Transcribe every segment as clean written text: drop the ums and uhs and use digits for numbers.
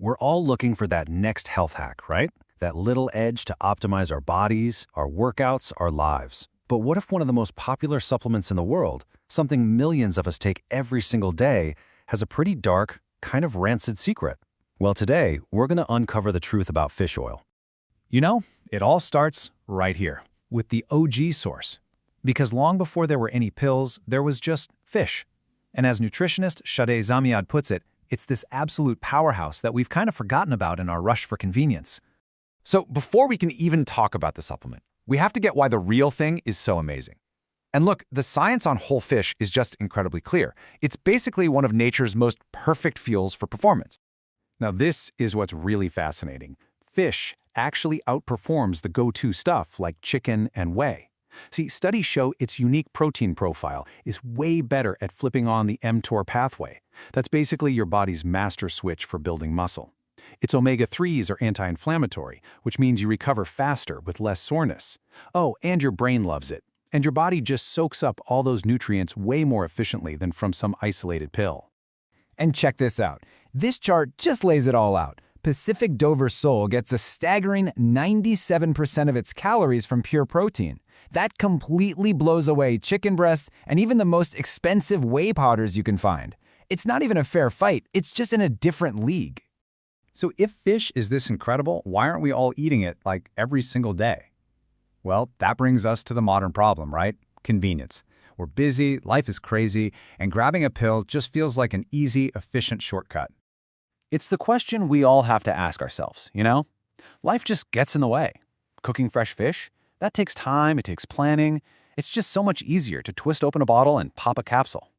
We're all looking for that next health hack, right? That little edge to optimize our bodies, our workouts, our lives. But what if one of the most popular supplements in the world, something millions of us take every single day, has a pretty dark, kind of rancid secret? Well, today, we're going to uncover the truth about fish oil. You know, it all starts right here, with the OG source. Because long before there were any pills, there was just fish. And as nutritionist Shadeh Zamiad puts it, it's this absolute powerhouse that we've kind of forgotten about in our rush for convenience. So before we can even talk about the supplement, we have to get why the real thing is so amazing. And look, the science on whole fish is just incredibly clear. It's basically one of nature's most perfect fuels for performance. Now this is what's really fascinating. Fish actually outperforms the go-to stuff like chicken and whey. See, studies show its unique protein profile is way better at flipping on the mTOR pathway. That's basically your body's master switch for building muscle. Its omega-3s are anti-inflammatory, which means you recover faster with less soreness. Oh, and your brain loves it. And your body just soaks up all those nutrients way more efficiently than from some isolated pill. And check this out. This chart just lays it all out. Pacific Dover sole gets a staggering 97% of its calories from pure protein. That completely blows away chicken breast and even the most expensive whey powders you can find. It's not even a fair fight, it's just in a different league. So if fish is this incredible, why aren't we all eating it like every single day? Well, that brings us to the modern problem, right? Convenience. We're busy, life is crazy, and grabbing a pill just feels like an easy, efficient shortcut. It's the question we all have to ask ourselves, you know? Life just gets in the way. Cooking fresh fish? That takes time, it takes planning. It's just so much easier to twist open a bottle and pop a capsule.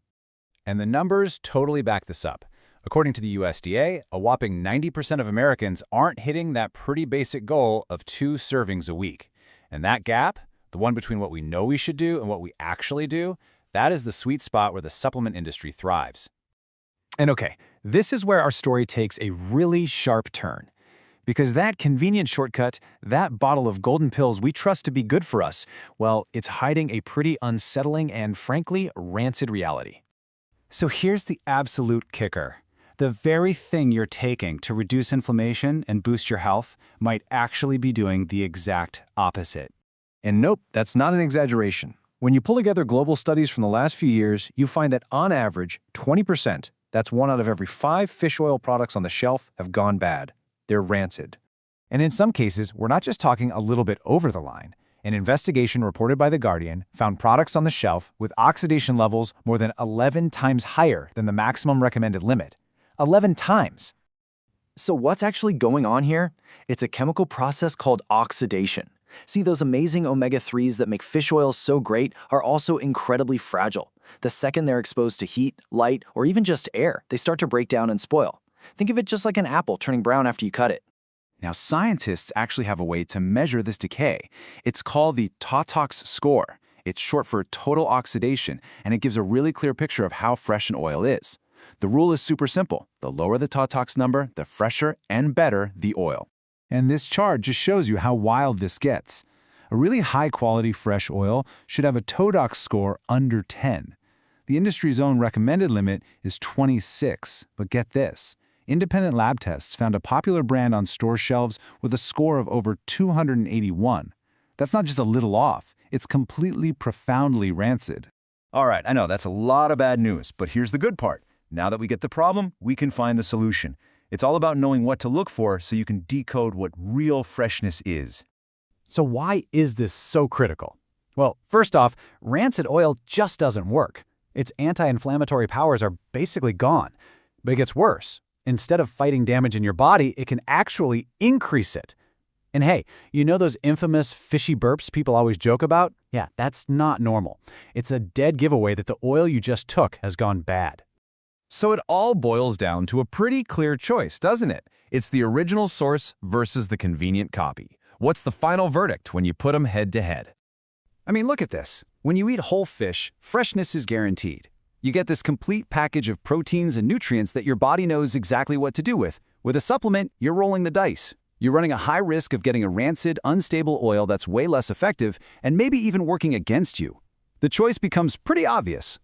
And the numbers totally back this up. According to the USDA, a whopping 90% of Americans aren't hitting that pretty basic goal of 2 servings a week. And that gap, the one between what we know we should do and what we actually do, that is the sweet spot where the supplement industry thrives. And okay, this is where our story takes a really sharp turn. Because that convenient shortcut, that bottle of golden pills we trust to be good for us, well, it's hiding a pretty unsettling and, frankly, rancid reality. So here's the absolute kicker. The very thing you're taking to reduce inflammation and boost your health might actually be doing the exact opposite. And nope, that's not an exaggeration. When you pull together global studies from the last few years, you find that on average, 20%, that's 1 out of every 5 fish oil products on the shelf, have gone bad. They're rancid. And in some cases, we're not just talking a little bit over the line. An investigation reported by The Guardian found products on the shelf with oxidation levels more than 11 times higher than the maximum recommended limit. 11 times! So what's actually going on here? It's a chemical process called oxidation. See, those amazing omega-3s that make fish oils so great are also incredibly fragile. The second they're exposed to heat, light, or even just air, they start to break down and spoil. Think of it just like an apple turning brown after you cut it. Now, scientists actually have a way to measure this decay. It's called the TOTOX score. It's short for total oxidation, and it gives a really clear picture of how fresh an oil is. The rule is super simple. The lower the TOTOX number, the fresher and better the oil. And this chart just shows you how wild this gets. A really high-quality fresh oil should have a TOTOX score under 10. The industry's own recommended limit is 26, but get this. Independent lab tests found a popular brand on store shelves with a score of over 281. That's not just a little off, it's completely profoundly rancid. All right, I know that's a lot of bad news, but here's the good part. Now that we get the problem, we can find the solution. It's all about knowing what to look for so you can decode what real freshness is. So why is this so critical? Well, first off, rancid oil just doesn't work. Its anti-inflammatory powers are basically gone. But it gets worse. Instead of fighting damage in your body, it can actually increase it. And hey, you know those infamous fishy burps people always joke about? Yeah, that's not normal. It's a dead giveaway that the oil you just took has gone bad. So it all boils down to a pretty clear choice, doesn't it? It's the original source versus the convenient copy. What's the final verdict when you put them head to head? I mean, look at this. When you eat whole fish, freshness is guaranteed. You get this complete package of proteins and nutrients that your body knows exactly what to do with. With a supplement, you're rolling the dice. You're running a high risk of getting a rancid, unstable oil that's way less effective and maybe even working against you. The choice becomes pretty obvious.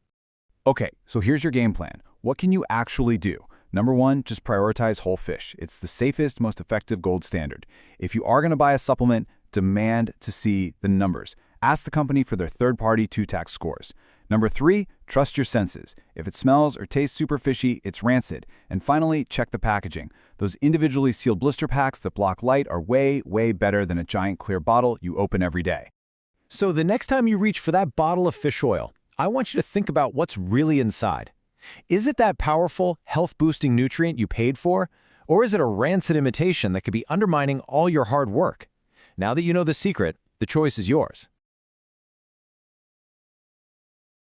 Okay, so here's your game plan. What can you actually do? Number one, just prioritize whole fish. It's the safest, most effective gold standard. If you are going to buy a supplement, demand to see the numbers. Ask the company for their third-party two-tax scores. Number three, trust your senses. If it smells or tastes super fishy, it's rancid. And finally, check the packaging. Those individually sealed blister packs that block light are way, way better than a giant clear bottle you open every day. So the next time you reach for that bottle of fish oil, I want you to think about what's really inside. Is it that powerful, health-boosting nutrient you paid for? Or is it a rancid imitation that could be undermining all your hard work? Now that you know the secret, the choice is yours.